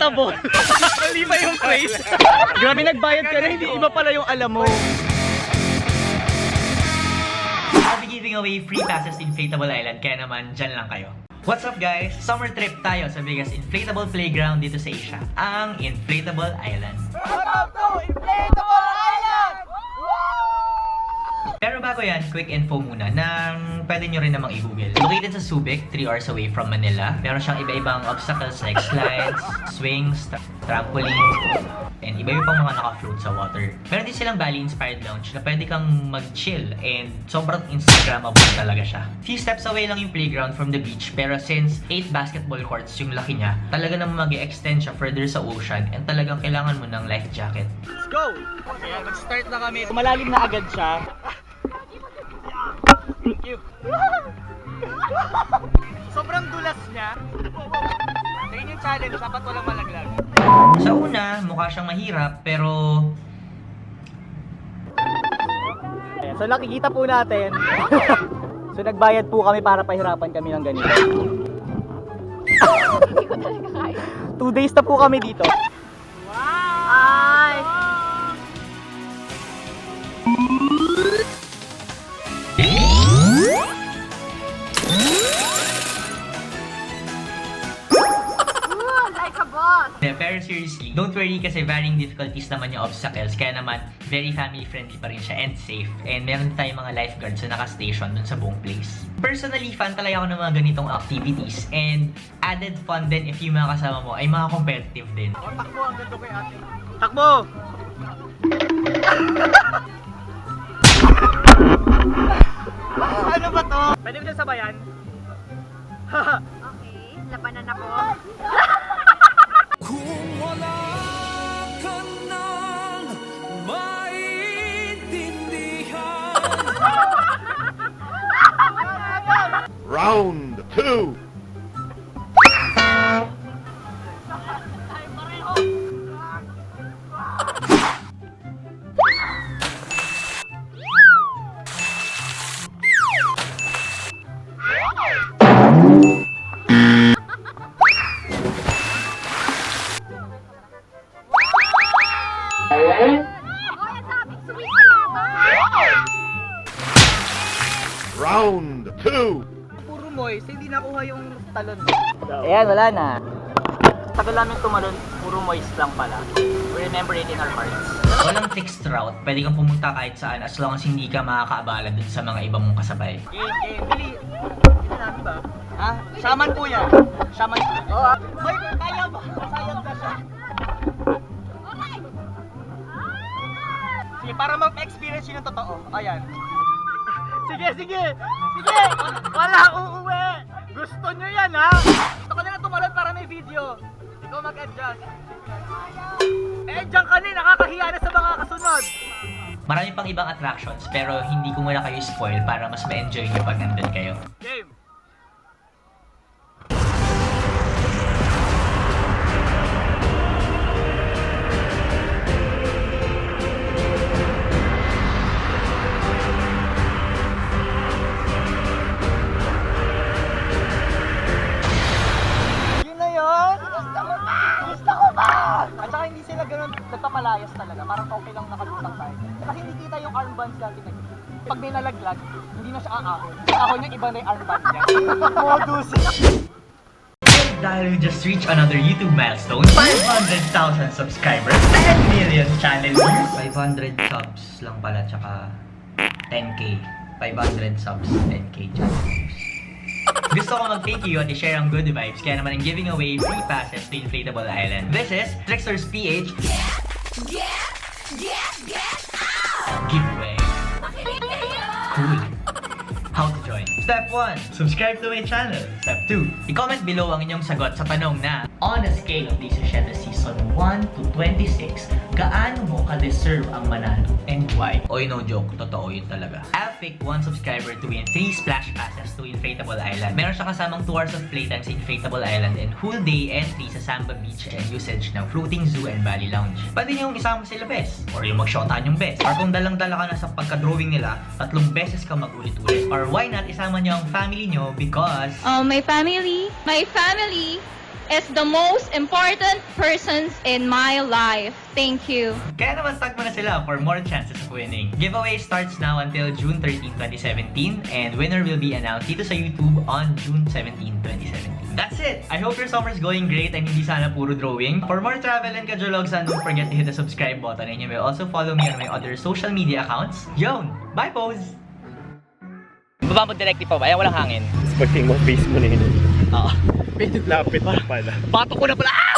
inflatable. Mali pa yung phrase. Grabe, nagbayad ka na, hindi iba pala yung alam mo. I'll be giving away free passes to Inflatable Island, kaya naman dyan lang kayo. What's up guys? Summer trip tayo sa biggest inflatable playground dito sa Asia, ang Inflatable Island. Welcome to Inflatable Island! Pero bago yan, quick info muna na pwede nyo rin namang i-google. Located sa Subic, 3 hours away from Manila. Meron siyang iba-ibang obstacles like slides, swings, trampoline, and iba-iba pang mga naka-float sa water. Meron din silang Bali-inspired lounge na pwede kang mag-chill and sobrang Instagrammable talaga siya. Few steps away lang yung playground from the beach, pero since 8 basketball courts yung laki niya, talaga naman mag-extend siya further sa ocean and talagang kailangan mo ng life jacket. Let's go! Ayan, mag-start na kami. Malalim na agad siya. Thank you. Sobrang dulas niya. Ayun yung challenge, dapat walang malaglag. Sa una, mukha siyang mahirap, pero So nakikita po natin. So nagbayad po kami para pahirapan kami ng ganito. Hindi ko talaga kaya. 2 days na po kami dito. Ay! Like a boss! pero seriously, don't worry kasi varying difficulties naman yung obstacles, kaya naman very family friendly pa rin siya and safe. And meron tayong mga lifeguards na naka-station dun sa buong place. Personally, fan talaga ako ng mga ganitong activities and added fun din if yung mga kasama mo ay mga competitive din. Takbo, ang ganda kay ate. Takbo! Ano ba to? Pwede mo dyan sabayan? Okay, labanan ako. Kung wala ka nang maintindihan. Round 2. Hoy, ang sabi, suwi sa laban! Round 2. Puro moist, hindi nakuha yung talon. Ayan, wala na. Tagal namin tumalon, puro moist lang pala. We remember it in our hearts. Walang fixed route, pwede kang pumunta kahit saan as long as hindi ka makakaabala dun sa mga iba mong kasabay. Game, bili. Bili namin ba? Ha? Shaman po yan. Shaman. Oo. Hoy, kaya ba? Sayang ka siya. Sige, para mag-experience yun ng totoo. Ayan. Sige. Wala uuwi. Gusto nyo yan, ha? Gusto ko na lang tumalon para may video. Ikaw mag-adjust. Diyan ka na, nakakahiya na sa mga kasunod. Marami pang ibang attractions pero hindi ko muna kayo spoil para mas ma-enjoy nyo pag nandun kayo. Game. Yun na yun? Gusto ko ba? At saka hindi sila ganun nagpapalayas talaga. Parang okay lang nakalutang tayo. Kasi hindi kita yung armbands natin na ganun. Pag may nalaglag, hindi na siya aahon. Aahon niya, iba na yung armband niya. Modus. Dahil we just reached another YouTube milestone, 500,000 subscribers, 10 million channel views. 500 subs lang pala, tsaka 10k. 500 subs, 10k channel views. Gusto ko mag-thank you at i-share ang good vibes, kaya naman I'm giving away free passes to Inflatable Island. This is Tricksters PH giveaway. Cool. How to join? Step 1. Subscribe to my channel. Step 2. I-comment below ang inyong sagot sa tanong na on a scale of Lisa Sheda Season 1 to 26, gaano mo ka-deserve ang manalo and why? Oy, no joke. Totoo yun talaga. I'll pick 1 subscriber to win 3 splash passes to Inflatable Island. Meron siya kasamang 2 hours of playtime sa Inflatable Island and whole day entry sa Samba Beach and usage ng Floating Zoo and Bali Lounge. Pwede niyong isama sila best or yung mag-shotahan yung best. Or kung dalang-dala ka na sa pagka-drawing nila, 3 beses ka mag-ulit-ulit. Or why not isama niyo ang family niyo because Oh, my family. My family. is the most important persons in my life. Thank you. Kaya naman tag mo na sila for more chances of winning. Giveaway starts now until June 13, 2017 and winner will be announced dito sa YouTube on June 17, 2017. That's it! I hope your summer's going great and hindi sana puro drawing. For more travel and kajologs, don't forget to hit the subscribe button and you may also follow me on my other social media accounts. Yon! Bye, pose! Baba mo directly pa ba? Ayan, walang hangin. Pagting mo, face mo na yun. Oo. Lapit pa pala. Bato ko na pala! Ah!